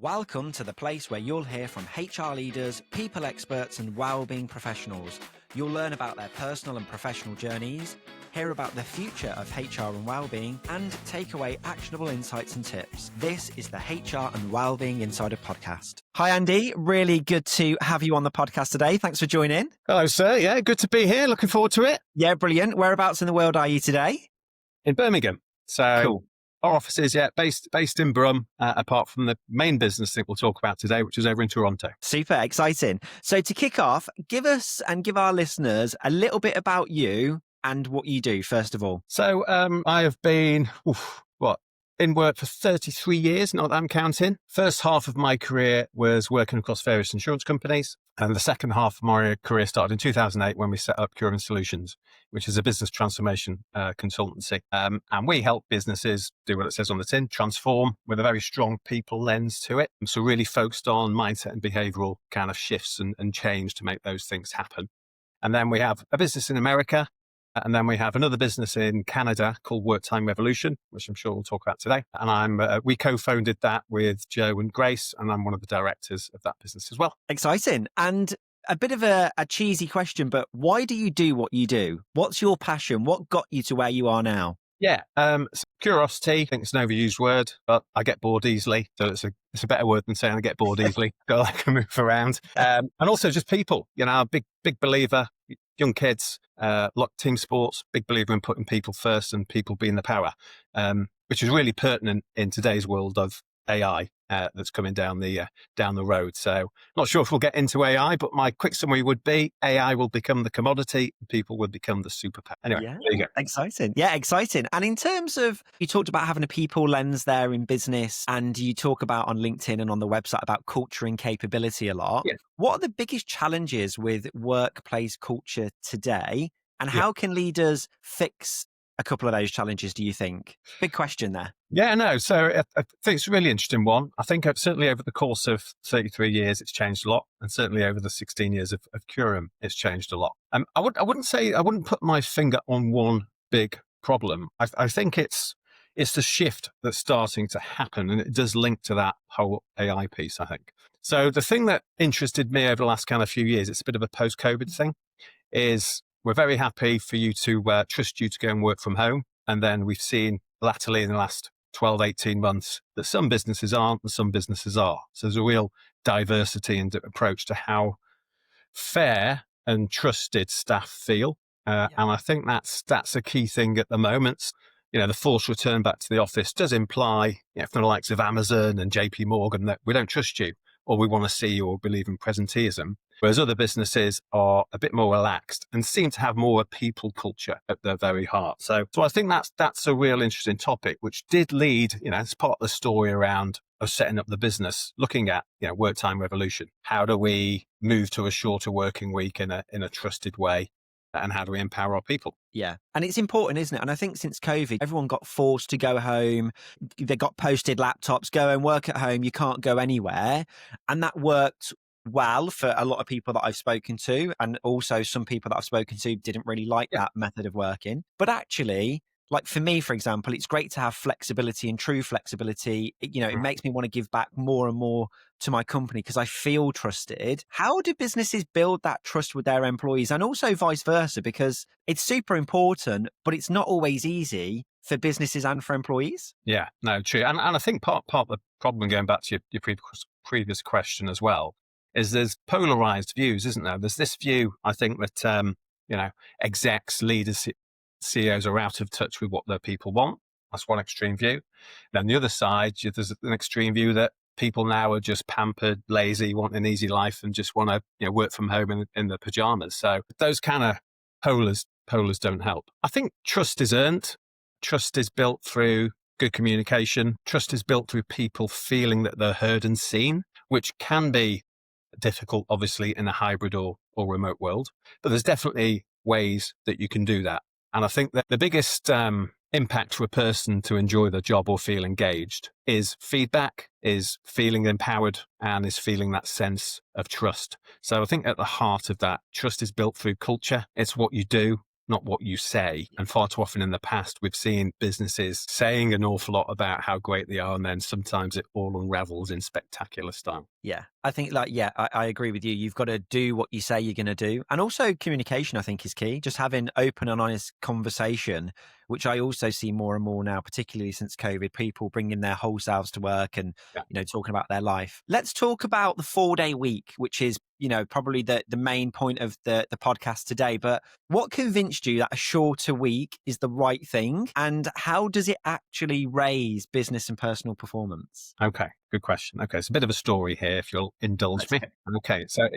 Welcome to the place where you'll hear from HR leaders, people experts, and wellbeing professionals. You'll learn about their personal and professional journeys, hear about the future of HR and wellbeing, and take away actionable insights and tips. This is the HR and Wellbeing Insider Podcast. Hi, Andy. Really good to have you on the podcast today. Thanks for joining. Hello, sir. Yeah, good to be here. Looking forward to it. Yeah, brilliant. Whereabouts in the world are you today? In Birmingham. So Cool. our office is, based in Brum, apart from the main business that we'll talk about today, which is over in Toronto. Super exciting. So to kick off, give us and give our listeners a little bit about you and what you do, first of all. So I have been, in work for 33 years, not that I'm counting. First half of my career was working across various insurance companies. And the second half of my career started in 2008 when we set up Curium Solutions, which is a business transformation consultancy. And we help businesses do what it says on the tin, transform with a very strong people lens to it. So really focused on mindset and behavioural kind of shifts and change to make those things happen. And then we have a business in America. And then we have another business in Canada called Work Time Revolution, which I'm sure we'll talk about today. And we co-founded that with Joe and Grace, and I'm one of the directors of that business as well. Exciting. And a bit of a cheesy question, but why do you do what you do? What's your passion? What got you to where you are now? Yeah, so curiosity, I think it's an overused word, but I get bored easily. So it's a better word than saying I get bored easily. So I can move around. And also just people, I'm a big believer, young kids, team sports, big believer in putting people first and people being the power, which is really pertinent in today's world of AI that's coming down the road. So not sure if we'll get into AI, but my quick summary would be AI will become the commodity and people will become the superpower. Anyway, Yeah, there you go. exciting. Yeah, exciting. And in terms of, you talked about having a people lens there in business, and you talk about on LinkedIn and on the website about culture and capability a lot. Yeah. What are the biggest challenges with workplace culture today? And how can leaders fix a couple of those challenges, do you think? Big question there. Yeah, no. So I think it's a really interesting one. I think certainly over the course of 33 years, it's changed a lot. And certainly over the 16 years of Curium, it's changed a lot. I wouldn't put my finger on one big problem. I think it's the shift that's starting to happen. And it does link to that whole AI piece, I think. So the thing that interested me over the last kind of few years, it's a bit of a post-COVID thing, is we're very happy for you to trust you to go and work from home. And then we've seen latterly in the last 12, 18 months that some businesses aren't and some businesses are. So there's a real diversity and approach to how fair and trusted staff feel. And I think that's a key thing at the moment. The forced return back to the office does imply, from the likes of Amazon and JP Morgan, that we don't trust you or we want to see you or believe in presenteeism. Whereas other businesses are a bit more relaxed and seem to have more a people culture at their very heart. So I think that's a real interesting topic, which did lead, as part of the story around us setting up the business, looking at, Work Time Revolution. How do we move to a shorter working week in a trusted way? And how do we empower our people? Yeah. And it's important, isn't it? And I think since COVID, everyone got forced to go home. They got posted laptops, go and work at home. You can't go anywhere. And that worked well for a lot of people that I've spoken to. And also some people that I've spoken to didn't really like that method of working. But actually, like for me, for example, it's great to have flexibility and true flexibility. It makes me want to give back more and more to my company because I feel trusted. How do businesses build that trust with their employees, and also vice versa? Because it's super important, but it's not always easy for businesses and for employees. Yeah, no, true. And I think part of the problem, going back to your previous question as well, is there's polarized views, isn't there? There's this view, I think, that, execs, leaders, CEOs are out of touch with what their people want. That's one extreme view. Then the other side, there's an extreme view that people now are just pampered, lazy, want an easy life and just want to work from home in their pajamas. So those kind of polars don't help. I think trust is earned. Trust is built through good communication. Trust is built through people feeling that they're heard and seen, which can be difficult, obviously, in a hybrid or remote world. But there's definitely ways that you can do that. And I think that the biggest impact for a person to enjoy their job or feel engaged is feedback, is feeling empowered, and is feeling that sense of trust. So I think at the heart of that, trust is built through culture. It's what you do. not what you say. And far too often in the past, we've seen businesses saying an awful lot about how great they are, and then sometimes it all unravels in spectacular style. Yeah, I think I agree with you. You've got to do what you say you're going to do. And also communication, I think, is key. Just having open and honest conversation, which I also see more and more now, particularly since COVID, people bringing their whole selves to work and, Yeah. talking about their life. Let's talk about the 4-day week, which is, probably the main point of the podcast today. But what convinced you that a shorter week is the right thing? And how does it actually raise business and personal performance? Okay, good question. Okay, it's a bit of a story here, if you'll indulge Let's me. go. Okay, so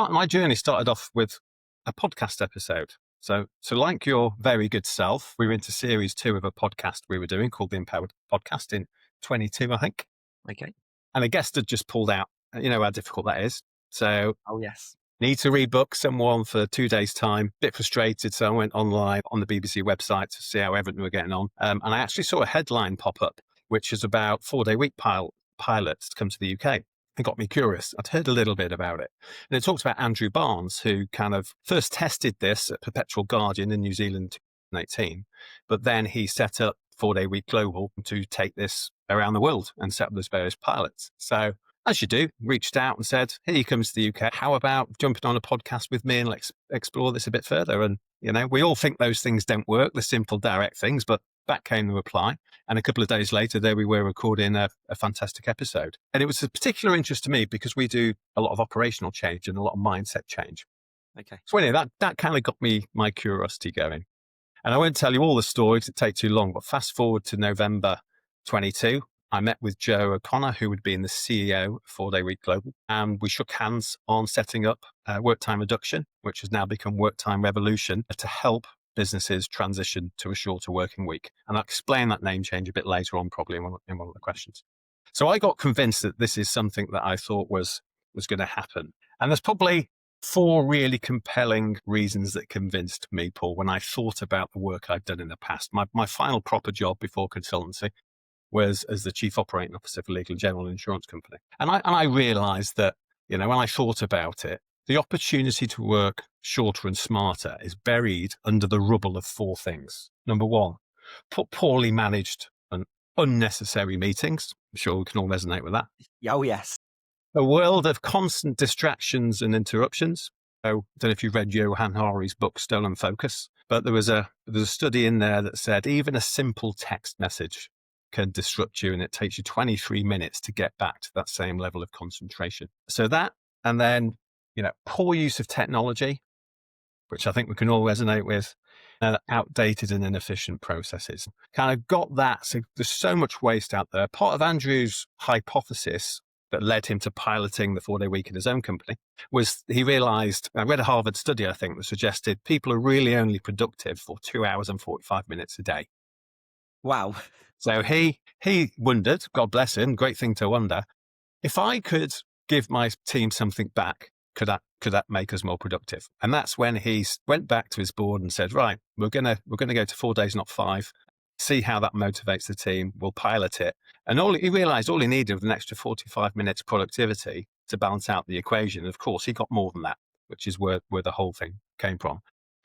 my journey started off with a podcast episode. So like your very good self, we were into series 2 of a podcast we were doing called the Empowered Podcast in 22, I think. Okay. And a guest had just pulled out. You know how difficult that is. So Oh, yes. need to rebook someone for 2 days' time. Bit frustrated, so I went online on the BBC website to see how everything were getting on. And I actually saw a headline pop up, which is about 4-day week pilots to come to the UK. It got me curious. I'd heard a little bit about it. And it talked about Andrew Barnes, who kind of first tested this at Perpetual Guardian in New Zealand in 2018. But then he set up 4-day week global to take this around the world and set up those various pilots. So as you do, reached out and said, here you come to the UK. How about jumping on a podcast with me and let's explore this a bit further? And, we all think those things don't work, the simple, direct things, but back came the reply. And a couple of days later, there we were recording a fantastic episode. And it was of particular interest to me because we do a lot of operational change and a lot of mindset change. Okay. So anyway, that kind of got me my curiosity going. And I won't tell you all the stories, it'd take too long, but fast forward to November 22, I met with Joe O'Connor, who had been the CEO of 4-day week global, and we shook hands on setting up work time reduction, which has now become work time revolution, to help businesses transition to a shorter working week. And I'll explain that name change a bit later on, probably in one of the questions. So I got convinced that this is something that I thought was going to happen. And there's probably 4 really compelling reasons that convinced me, Paul, when I thought about the work I'd done in the past. My final proper job before consultancy was as the chief operating officer for Legal & General Insurance Company. And I realized that, when I thought about it, the opportunity to work shorter and smarter is buried under the rubble of 4 things. Number 1, poorly managed and unnecessary meetings. I'm sure we can all resonate with that. Oh, yes. A world of constant distractions and interruptions. So, I don't know if you've read Johan Hari's book, Stolen Focus, but there's a study in there that said even a simple text message can disrupt you, and it takes you 23 minutes to get back to that same level of concentration. So that, and then, poor use of technology, which I think we can all resonate with, outdated and inefficient processes. Kind of got that. So there's so much waste out there. Part of Andrew's hypothesis that led him to piloting the 4-day week in his own company was he realized, I read a Harvard study, I think, that suggested people are really only productive for 2 hours and 45 minutes a day. Wow. So he wondered, God bless him, great thing to wonder, if I could give my team something back, could that make us more productive? And that's when he went back to his board and said, right, we're gonna go to 4 days, not 5. See how that motivates the team. We'll pilot it. And he realized all he needed was an extra 45 minutes productivity to balance out the equation. Of course, he got more than that, which is where the whole thing came from.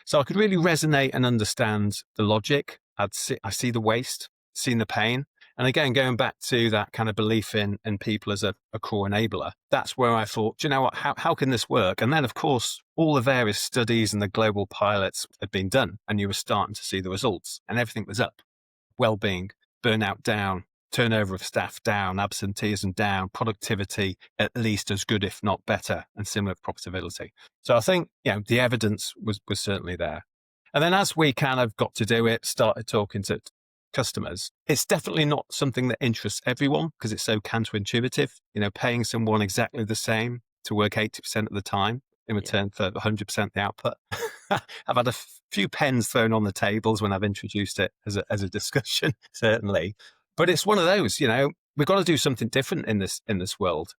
So I could really resonate and understand the logic. I see the waste, seen the pain. And again, going back to that kind of belief in people as a core enabler, that's where I thought, do you know what, how can this work? And then, of course, all the various studies and the global pilots had been done, and you were starting to see the results, and everything was up. Wellbeing, burnout down, turnover of staff down, absenteeism down, productivity at least as good, if not better, and similar profitability. So I think, the evidence was certainly there. And then as we kind of got to do it, started talking to customers, it's definitely not something that interests everyone because it's so counterintuitive, paying someone exactly the same to work 80% of the time in return for 100% the output. I've had a few pens thrown on the tables when I've introduced it as a discussion, certainly. But it's one of those, we've got to do something different in this world.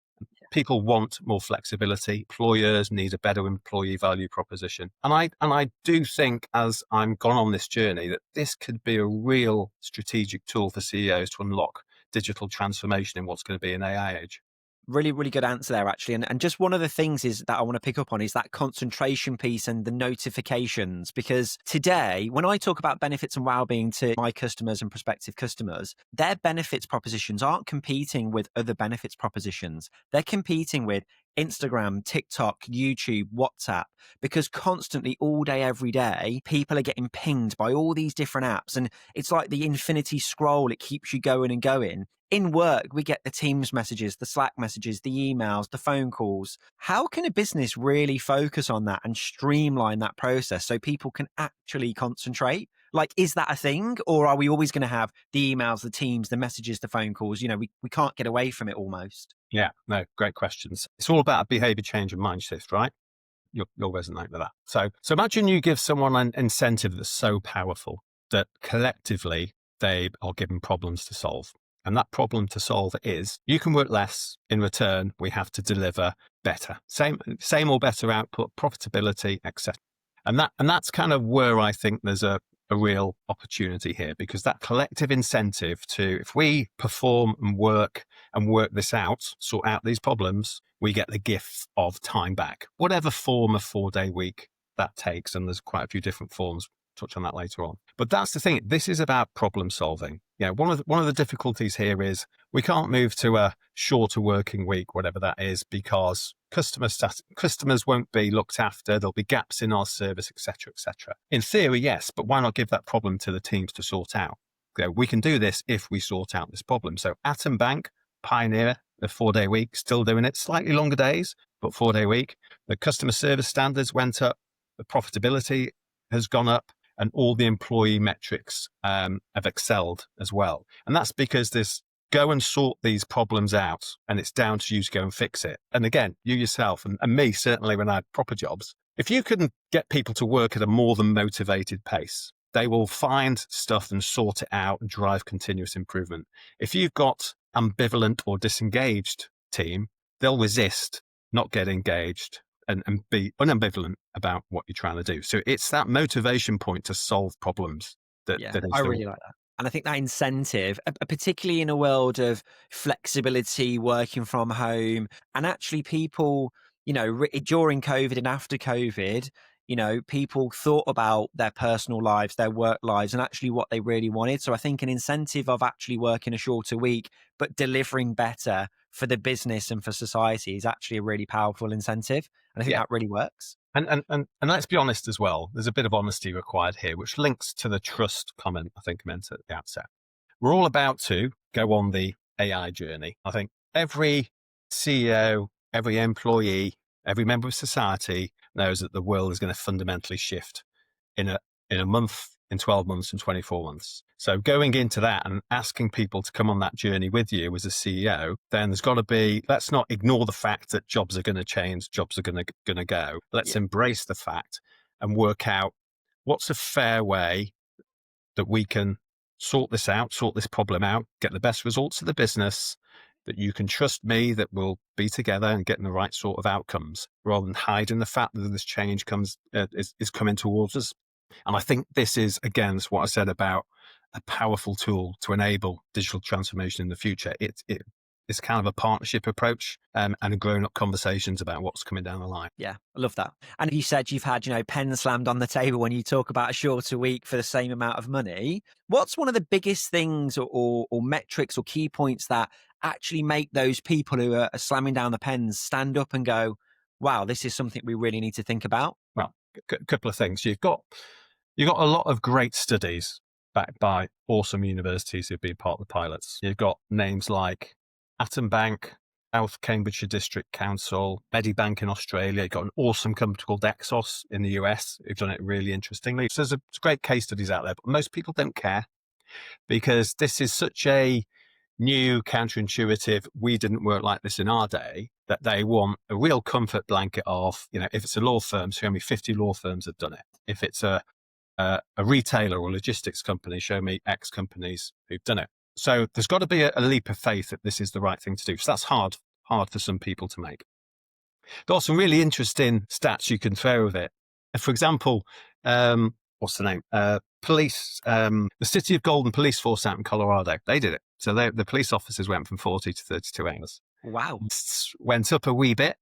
People want more flexibility. Employers need a better employee value proposition. And I do think, as I'm gone on this journey, that this could be a real strategic tool for CEOs to unlock digital transformation in what's going to be an AI age. Really, really good answer there, actually. And just one of the things is that I want to pick up on is that concentration piece and the notifications. Because today, when I talk about benefits and well-being to my customers and prospective customers, their benefits propositions aren't competing with other benefits propositions. They're competing with Instagram, TikTok, YouTube, WhatsApp, because constantly, all day, every day, people are getting pinged by all these different apps. And it's like the infinity scroll. It keeps you going and going. In work, we get the Teams messages, the Slack messages, the emails, the phone calls. How can a business really focus on that and streamline that process so people can actually concentrate? Like, is that a thing? Or are we always going to have the emails, the Teams, the messages, the phone calls? We can't get away from it almost. Yeah, no, great questions. It's all about a behavior change and mind shift, right? You'll resonate with that. So imagine you give someone an incentive that's so powerful that collectively they are given problems to solve. And that problem to solve is you can work less. In return, we have to deliver better, same or better output, profitability, etc. And that's kind of where I think there's a real opportunity here, because that collective incentive to, if we perform and work this out, sort out these problems, we get the gift of time back, whatever form of 4-day week that takes. And there's quite a few different forms. Touch on that later on. But that's the thing. This is about problem solving. One of the difficulties here is we can't move to a shorter working week, whatever that is, because customers won't be looked after. There'll be gaps in our service, etc., etc. In theory, yes, but why not give that problem to the teams to sort out? We can do this if we sort out this problem. So Atom Bank, pioneer, the 4-day week, still doing it, slightly longer days, but 4-day week. The customer service standards went up, the profitability has gone up, and all the employee metrics have excelled as well. And that's because this go and sort these problems out, and it's down to you to go and fix it. And again, you yourself and me, certainly when I had proper jobs, if you can get people to work at a more than motivated pace, they will find stuff and sort it out and drive continuous improvement. If you've got ambivalent or disengaged team, they'll resist, not get engaged, and be unambivalent about what you're trying to do. So it's that motivation point to solve problems that is I really like that. And I think that incentive, particularly in a world of flexibility, working from home, and actually people, during COVID and after COVID, people thought about their personal lives, their work lives, and actually what they really wanted. So I think an incentive of actually working a shorter week, but delivering better for the business and for society is actually a really powerful incentive. And I think that really works. And let's be honest as well, there's a bit of honesty required here, which links to the trust comment I think I meant at the outset. We're all about to go on the AI journey. I think every CEO, every employee, every member of society knows that the world is going to fundamentally shift in a month, in 12 months, and 24 months. So going into that and asking people to come on that journey with you as a CEO, then there's got to be, let's not ignore the fact that jobs are going to change, jobs are going to go. Let's embrace the fact and work out what's a fair way that we can sort this out, sort this problem out, get the best results of the business, that you can trust me that we'll be together and getting the right sort of outcomes, rather than hiding the fact that this change is coming towards us. And I think this is, again, that's what I said about a powerful tool to enable digital transformation in the future. It's kind of a partnership approach and a grown-up conversations about what's coming down the line. Yeah, I love that. And you said you've had, pens slammed on the table when you talk about a shorter week for the same amount of money. What's one of the biggest things or metrics or key points that actually make those people who are slamming down the pens stand up and go, wow, this is something we really need to think about? Well, a couple of things. You've got a lot of great studies backed by awesome universities who've been part of the pilots. You've got names like Atom Bank, South Cambridgeshire District Council, Medibank in Australia. You've got an awesome company called Exos in the US who've done it really interestingly. So there's great case studies out there, but most people don't care because this is such a new, counterintuitive, we didn't work like this in our day, that they want a real comfort blanket of, if it's a law firm, show me 50 law firms have done it. If it's a retailer or logistics company, show me X companies who've done it. So there's got to be a leap of faith that this is the right thing to do. So that's hard for some people to make. There are some really interesting stats you can throw with it. For example, what's the name? Police, the City of Golden police force out in Colorado, they did it. So the police officers went from 40 to 32 hours. Wow. Went up a wee bit,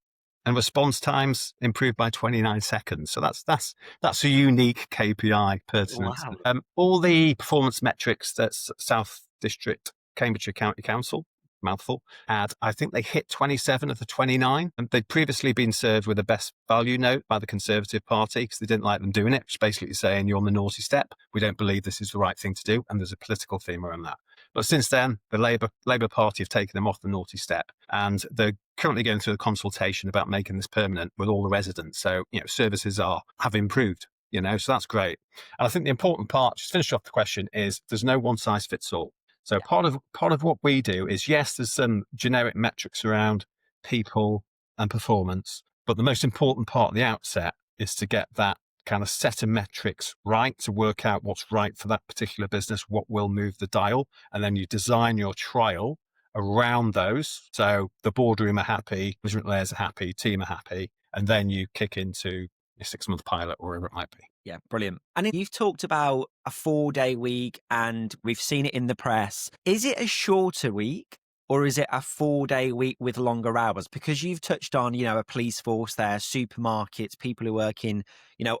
and response times improved by 29 seconds. So that's a unique KPI pertinent. Wow. All the performance metrics that South District Cambridgeshire County Council, mouthful, had, I think they hit 27 of the 29, and they'd previously been served with a best value note by the Conservative Party because they didn't like them doing it, which is basically saying you're on the naughty step. We don't believe this is the right thing to do, and there's a political theme around that. But since then, the Labour Party have taken them off the naughty step, and they're currently going through a consultation about making this permanent with all the residents. So, services have improved, so that's great. And I think the important part, just to finish off the question, is there's no one size fits all. So part of what we do is, yes, there's some generic metrics around people and performance, but the most important part at the outset is to get that kind of set of metrics right, to work out what's right for that particular business, what will move the dial, and then you design your trial around those. So the boardroom are happy, management layers are happy, team are happy, and then you kick into a 6-month pilot or wherever it might be. Yeah, brilliant. And you've talked about a 4-day week, and we've seen it in the press. Is it a shorter week, or is it a 4-day week with longer hours? Because you've touched on, a police force there, supermarkets, people who work in,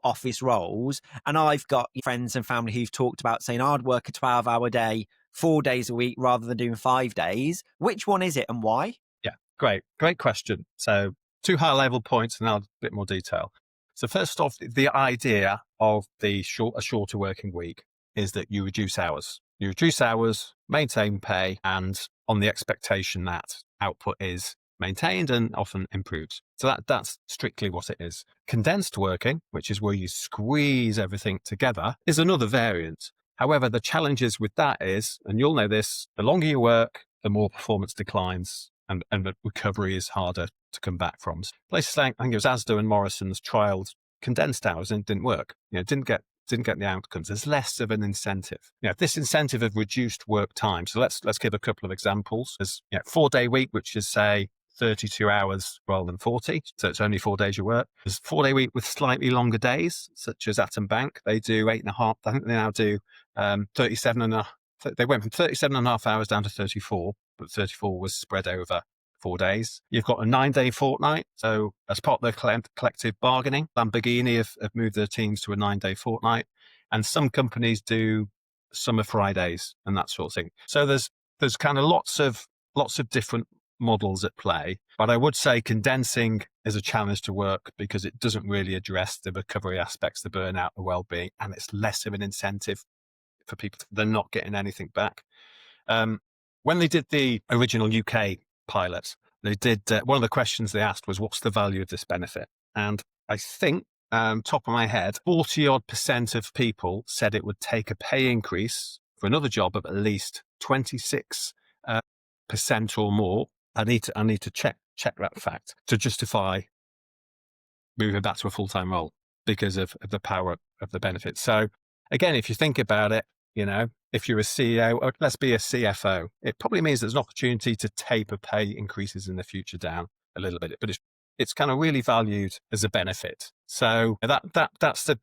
office roles. And I've got friends and family who've talked about saying, I'd work a 12-hour day, 4 days a week rather than doing 5 days. Which one is it and why? Yeah, great question. So 2 high-level points and now a bit more detail. So first off, the idea of a shorter working week is that you reduce hours. You reduce hours, maintain pay, and on the expectation that output is maintained and often improves. So that's strictly what it is. Condensed working, which is where you squeeze everything together, is another variant. However, the challenges with that is, and you'll know this, the longer you work, the more performance declines and the recovery is harder to come back from. Places like, I think it was Asda and Morrison's trialled condensed hours and it didn't work. Didn't get the outcomes. There's less of an incentive. This incentive of reduced work time. So let's give a couple of examples. There's 4-day week, which is say 32 hours rather than 40. So it's only 4 days you work. There's 4-day week with slightly longer days, such as Atom Bank. They do 8.5. I think they now do 37 and a half. They went from 37.5 hours down to 34, but 34 was spread over 4 days. You've got a 9-day fortnight. So as part of their collective bargaining, Lamborghini have moved their teams to a 9-day fortnight. And some companies do summer Fridays and that sort of thing. So there's kind of lots of different models at play. But I would say condensing is a challenge to work because it doesn't really address the recovery aspects, the burnout, the well-being, and it's less of an incentive for people. They're not getting anything back. When they did the original UK pilot, they did one of the questions they asked was, what's the value of this benefit? And I think, top of my head, 40-odd% of people said it would take a pay increase for another job of at least 26% or more. I need to check that fact to justify moving back to a full-time role because of the power of the benefits. So again, if you think about it, if you're a CEO, or let's be a CFO, it probably means there's an opportunity to taper pay increases in the future down a little bit, but it's kind of really valued as a benefit. So that's the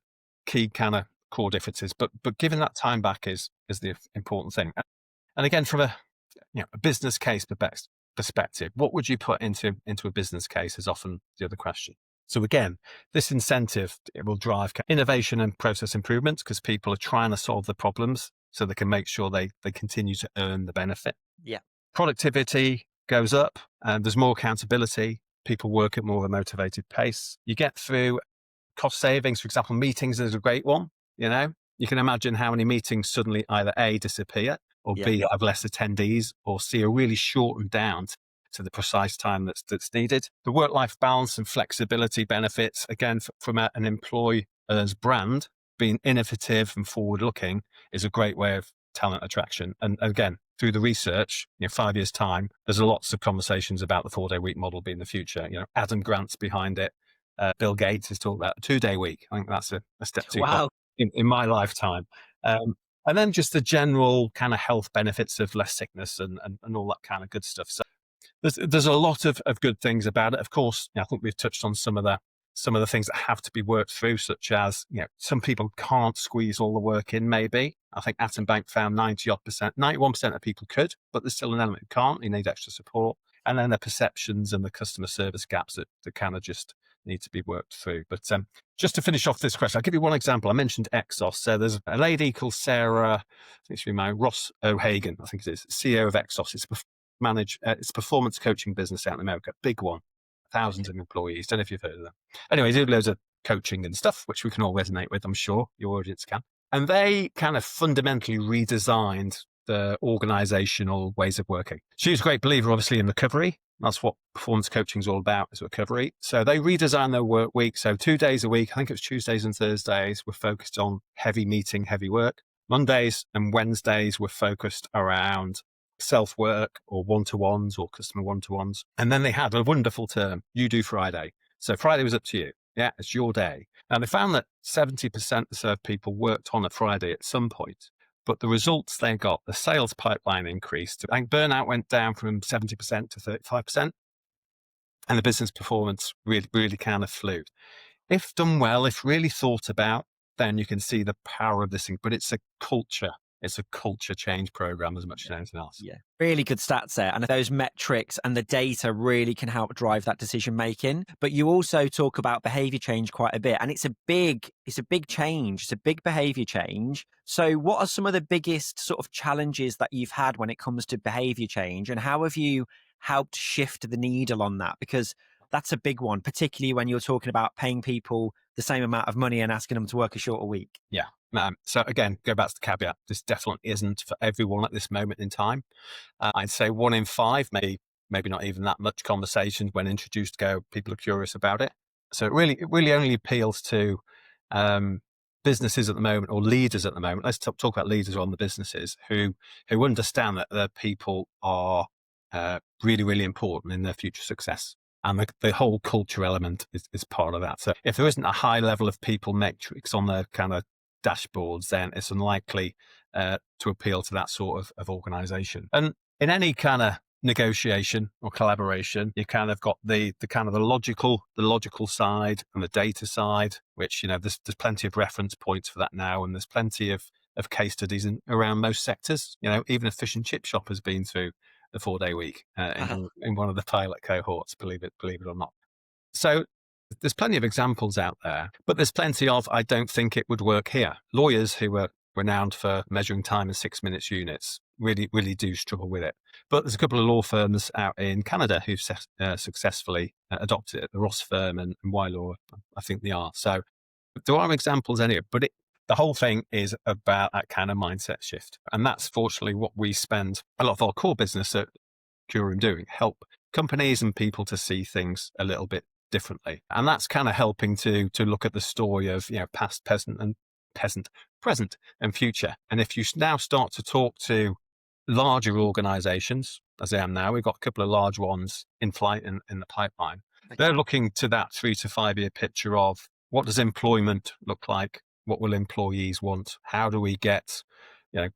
key kind of core differences. But giving that time back is the important thing. And again, from a business case perspective, what would you put into a business case is often the other question. So again, this incentive, it will drive innovation and process improvements because people are trying to solve the problems so they can make sure they continue to earn the benefit. Yeah. Productivity goes up and there's more accountability. People work at more of a motivated pace. You get through cost savings. For example, meetings is a great one. You can imagine how many meetings suddenly either A, disappear, or B, have less attendees, or C, are really shortened down to the precise time that's needed. The work-life balance and flexibility benefits, again, from an employer's brand, being innovative and forward-looking is a great way of talent attraction. And again, through the research, 5 years' time, there's lots of conversations about the 4-day week model being the future. Adam Grant's behind it. Bill Gates has talked about a 2-day week. I think that's a step too far in my lifetime. And then just the general kind of health benefits of less sickness and all that kind of good stuff. So there's a lot of good things about it. Of course, I think we've touched on some of the things that have to be worked through, such as, some people can't squeeze all the work in, maybe. I think Atom Bank found 91% of people could, but there's still an element who can't. You need extra support. and then the perceptions and the customer service gaps that kind of just need to be worked through. But just to finish off this question, I'll give you one example. I mentioned Exos. So there's a lady called Sarah, I think she'll be my Ross O'Hagan, I think it is, CEO of Exos. It's a performance coaching business out in America, big one, thousands of employees. Don't know if you've heard of them. Anyway, they do loads of coaching and stuff, which we can all resonate with, I'm sure your audience can. And they kind of fundamentally redesigned the organizational ways of working. She's a great believer, obviously, in recovery. That's what performance coaching is all about, is recovery. So they redesigned their work week. So 2 days a week, I think it was Tuesdays and Thursdays, were focused on heavy meeting, heavy work. Mondays and Wednesdays were focused around self-work or one-to-ones or customer one-to-ones. And then they had a wonderful term, you do Friday. So Friday was up to you. Yeah, it's your day. And they found that 70% or so of people worked on a Friday at some point. But the results they got, the sales pipeline increased. I think burnout went down from 70% to 35%. And the business performance really, really kind of flew. If done well, if really thought about, then you can see the power of this thing. But it's a culture. It's a culture change program as much as anything else. Yeah, really good stats there. And those metrics and the data really can help drive that decision making. But you also talk about behavior change quite a bit. And it's a big change. It's a big behavior change. So what are some of the biggest sort of challenges that you've had when it comes to behavior change? And how have you helped shift the needle on that? Because that's a big one, particularly when you're talking about paying people the same amount of money and asking them to work a shorter week. Yeah. So again, go back to the caveat. This definitely isn't for everyone at this moment in time. I'd say 1 in 5, maybe not even that much conversations when introduced go, people are curious about it. So it really only appeals to businesses at the moment, or leaders at the moment. Let's talk about leaders on the businesses who understand that their people are really, really important in their future success. And the whole culture element is part of that. So if there isn't a high level of people metrics on their kind of dashboards, then it's unlikely to appeal to that sort of organization. And in any kind of negotiation or collaboration, you kind of got the logical side and the data side, which, there's plenty of reference points for that now. And there's plenty of case studies around most sectors. Even a fish and chip shop has been through the 4-day week in one of the pilot cohorts, believe it or not. So there's plenty of examples out there, but there's plenty of, I don't think it would work here. Lawyers who are renowned for measuring time in 6 minutes units really, really do struggle with it. But there's a couple of law firms out in Canada who've successfully adopted it, the Ross firm and Law, I think they are. So there are examples anyway, but the whole thing is about that kind of mindset shift. And that's fortunately what we spend a lot of our core business at Curium doing, help companies and people to see things a little bit differently. And that's kind of helping to look at the story of, past, present and future. And if you now start to talk to larger organizations, as I am now, we've got a couple of large ones in flight in the pipeline. They're looking to that 3 to 5 year picture of what does employment look like? What will employees want? How do we get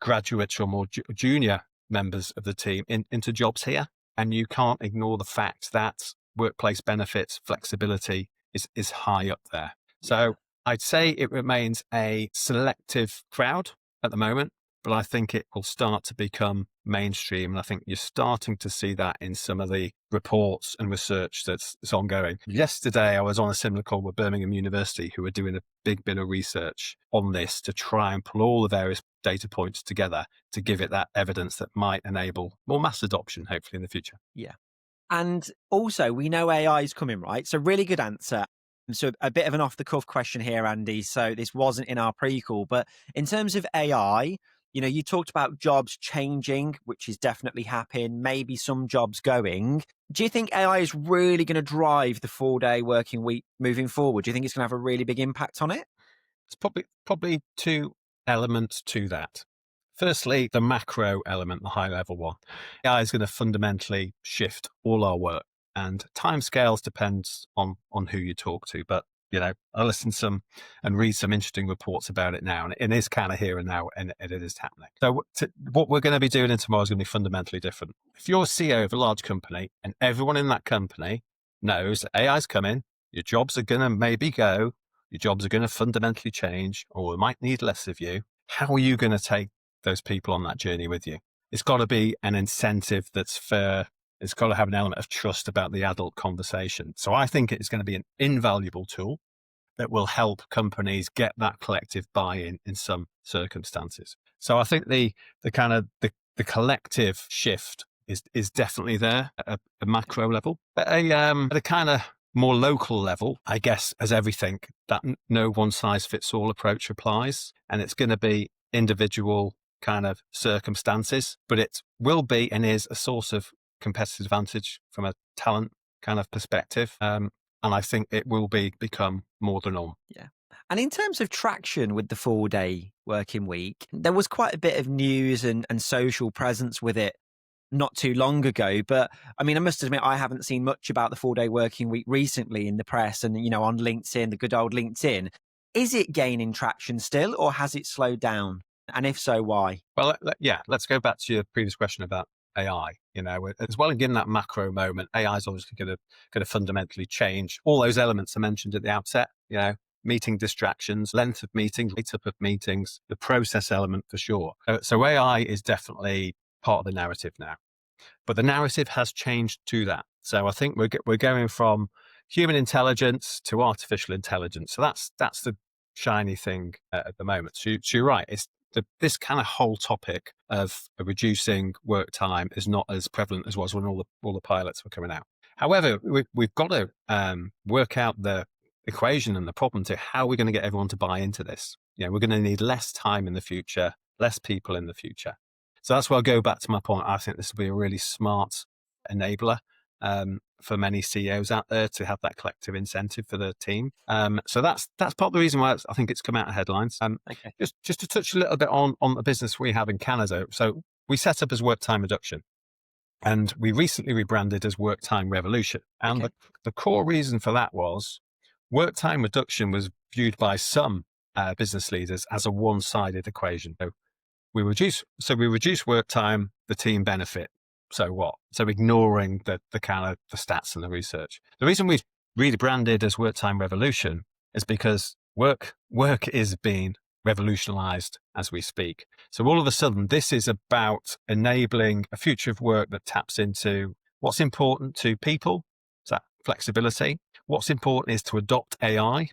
graduates or more junior members of the team into jobs here? And you can't ignore the fact that workplace benefits, flexibility is high up there. So I'd say it remains a selective crowd at the moment, but I think it will start to become mainstream. And I think you're starting to see that in some of the reports and research that's ongoing. Yesterday, I was on a similar call with Birmingham University, who are doing a big bit of research on this to try and pull all the various data points together to give it that evidence that might enable more mass adoption, hopefully in the future. Yeah. And also, we know AI is coming, right? So really good answer. So a bit of an off-the-cuff question here, Andy. So this wasn't in our pre-call, but in terms of AI, you talked about jobs changing, which is definitely happening, maybe some jobs going. Do you think AI is really going to drive the 4-day working week moving forward? Do you think it's going to have a really big impact on it? It's probably 2 elements to that. Firstly, the macro element, the high level one. AI is going to fundamentally shift all our work, and timescales depends on who you talk to. But I listen some and read some interesting reports about it now, and it is kind of here and now, and it is happening. So what we're going to be doing in tomorrow is going to be fundamentally different. If you're CEO of a large company and everyone in that company knows that AI is coming, your jobs are going to maybe go, your jobs are going to fundamentally change, or we might need less of you. How are you going to take those people on that journey with you? It's got to be an incentive that's fair It's got to have an element of trust about the adult conversation. So I think it's going to be an invaluable tool that will help companies get that collective buy-in in some circumstances. So I think the kind of the collective shift is definitely there at a macro level. At a kind of more local level, I guess, as everything, that no one size fits all approach applies, and it's going to be individual kind of circumstances, but it will be and is a source of competitive advantage from a talent kind of perspective. And I think it will become more the norm. Yeah. And in terms of traction with the 4-day working week, there was quite a bit of news and social presence with it not too long ago. But I mean, I must admit, I haven't seen much about the 4-day working week recently in the press and, on LinkedIn, the good old LinkedIn. Is it gaining traction still, or has it slowed down? And if so, why? Well, let's go back to your previous question about AI. As well as given that macro moment, AI is obviously going to fundamentally change all those elements I mentioned at the outset. Meeting distractions, length of meetings, rate up of meetings, the process element for sure. So AI is definitely part of the narrative now, but the narrative has changed to that. So I think we're going from human intelligence to artificial intelligence. So that's the shiny thing at the moment. So you're right. It's this kind of whole topic of reducing work time is not as prevalent as was when all the pilots were coming out. However, we've got to work out the equation and the problem to how we're going to get everyone to buy into this. We're going to need less time in the future, less people in the future. So that's where I go back to my point. I think this will be a really smart enabler for many CEOs out there to have that collective incentive for their team. So that's part of the reason why I think it's come out of headlines. Okay. Just to touch a little bit on the business we have in Canada. So we set up as Work Time Reduction, and we recently rebranded as Work Time Revolution. And Okay. the core reason for that was work time reduction was viewed by some business leaders as a one-sided equation. So we reduce work time, the team benefit. So what? So ignoring the kind of the stats and the research. The reason we've rebranded as Work Time Revolution is because work is being revolutionized as we speak. So all of a sudden, this is about enabling a future of work that taps into what's important to people. So that flexibility. What's important is to adopt AI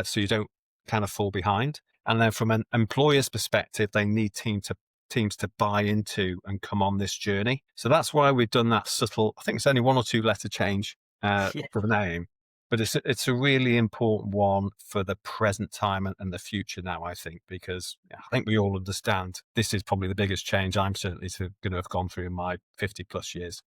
so you don't kind of fall behind. And then from an employer's perspective, they need teams to buy into and come on this journey. So that's why we've done that subtle, I think it's only 1 or 2 letter change Yeah. for the name, but it's a really important one for the present time and the future now, I think, because I think we all understand this is probably the biggest change I'm certainly going to have gone through in my 50 plus years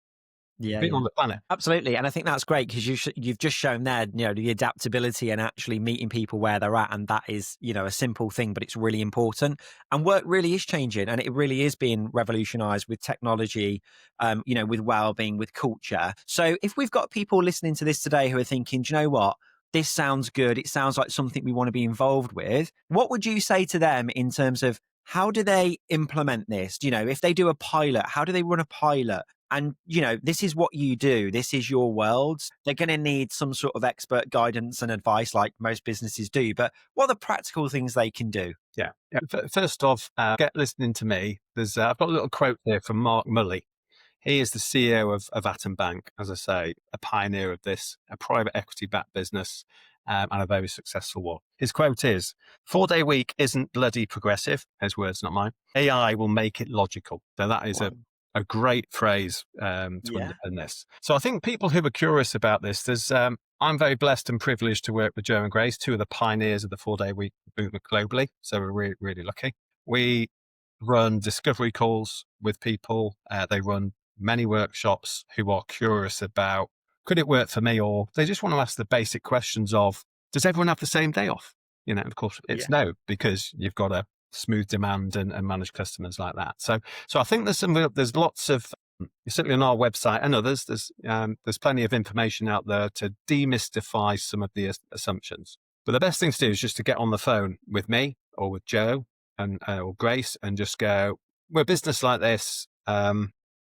Yeah, being yeah. on the planet. Absolutely. And I think that's great because you've just shown there, the adaptability and actually meeting people where they're at. And that is, a simple thing, but it's really important. And work really is changing, and it really is being revolutionized with technology, with well-being, with culture. So if we've got people listening to this today who are thinking, do you know what? This sounds good. It sounds like something we want to be involved with. What would you say to them in terms of how do they implement this? If they do a pilot, how do they run a pilot? And, this is what you do. This is your world. They're going to need some sort of expert guidance and advice like most businesses do. But what are the practical things they can do? Yeah. First off, get listening to me. I've got a little quote here from Mark Mully. He is the CEO of Atom Bank, as I say, a pioneer of this, a private equity-backed business, and a very successful one. His quote is, 4-day week isn't bloody progressive. His words, not mine. AI will make it logical. So that is a great phrase to underpin this. So I think people who are curious about this, I'm very blessed and privileged to work with Joe and Grace, 2 of the pioneers of the 4-day week movement globally. So we're really, really lucky. We run discovery calls with people. They run many workshops who are curious about, could it work for me? Or they just want to ask the basic questions of, does everyone have the same day off? Of course, it's no, because you've got a smooth demand and manage customers like that. So I think there's lots of, certainly on our website and others, there's plenty of information out there to demystify some of the assumptions. But the best thing to do is just to get on the phone with me or with Joe or Grace and just go, we're a business like this,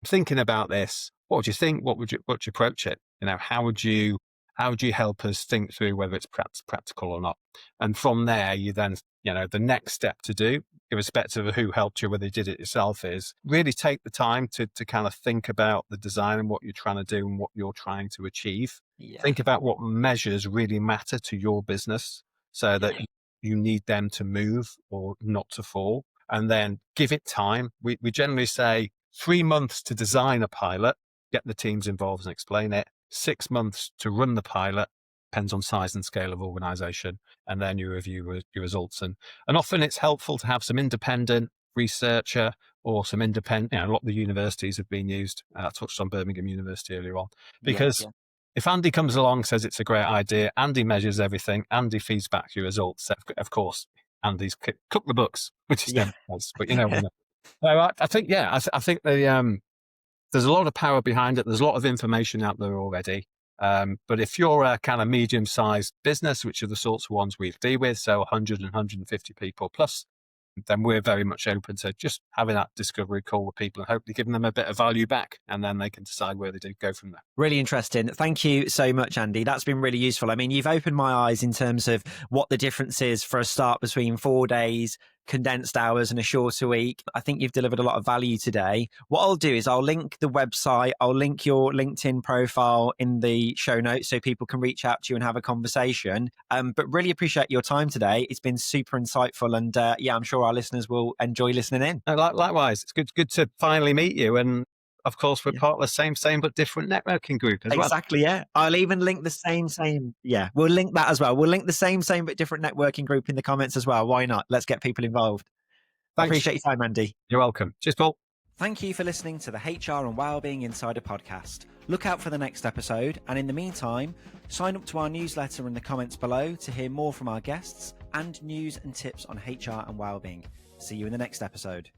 thinking about this. What would you think? What would you approach it? How would you how do you help us think through whether it's practical or not? And from there, you then, the next step to do, irrespective of who helped you, whether you did it yourself, is really take the time to kind of think about the design and what you're trying to do and what you're trying to achieve. Yeah. Think about what measures really matter to your business so that you need them to move or not to fall. And then give it time. We generally say 3 months to design a pilot, get the teams involved and explain it. 6 months to run the pilot, depends on size and scale of organization. And then you review your results. And often it's helpful to have some independent researcher or some independent, a lot of the universities have been used. I touched on Birmingham University earlier on, because if Andy comes along, says it's a great idea, Andy measures everything, Andy feeds back your results. Of course, Andy's cooked the books, which is never nice, but I think, I think there's a lot of power behind it. There's a lot of information out there already. But if you're a kind of medium-sized business, which are the sorts of ones we deal with, so 100 and 150 people plus, then we're very much open to just having that discovery call with people and hopefully giving them a bit of value back, and then they can decide where they do go from there. Really interesting. Thank you so much, Andy. That's been really useful. I mean, you've opened my eyes in terms of what the difference is for a start between 4 days, condensed hours, and a shorter week. I think you've delivered a lot of value today. What I'll do is I'll link the website, I'll link your LinkedIn profile in the show notes so people can reach out to you and have a conversation. But really appreciate your time today. It's been super insightful, and I'm sure our listeners will enjoy listening in. Likewise, it's good to finally meet you. And of course, we're part of the same but different networking group as well. Exactly, yeah. I'll even link the same. Yeah, we'll link that as well. We'll link the same but different networking group in the comments as well. Why not? Let's get people involved. Thanks. I appreciate your time, Andy. You're welcome. Cheers, Paul. Thank you for listening to the HR and Wellbeing Insider podcast. Look out for the next episode. And in the meantime, sign up to our newsletter in the comments below to hear more from our guests and news and tips on HR and wellbeing. See you in the next episode.